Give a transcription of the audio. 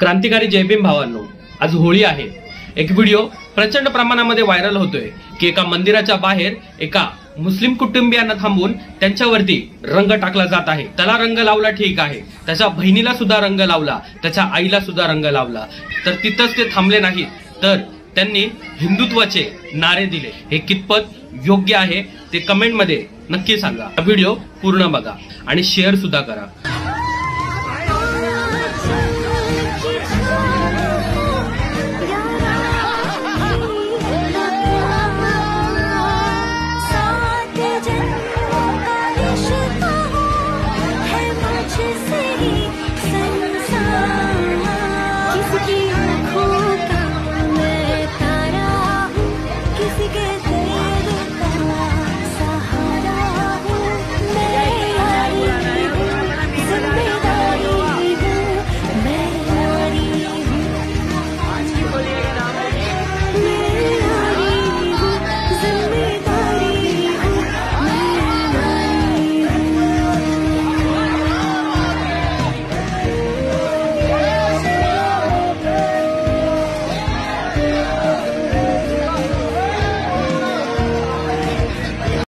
क्रांतिकारी जय भीम भावांनो, आज होळी आहे। एक व्हिडिओ प्रचंड प्रमाणामध्ये व्हायरल होतोय की एका मंदिराच्या बाहेर एका मुस्लिम कुटुंबियांना थांबून त्यांच्यावरती रंग टाकला जात आहे। त्याला रंग लावला ठीक आहे, त्याच्या बहिणीला सुद्धा रंग लावला, त्याच्या आईला सुद्धा रंग लावला। तर तिथंच ते थांबले नाहीत, तर त्यांनी हिंदुत्वाचे नारे दिले। हे कितपत योग्य आहे ते कमेंट मध्ये नक्की सांगा। व्हिडिओ पूर्ण बघा आणि शेअर सुद्धा करा।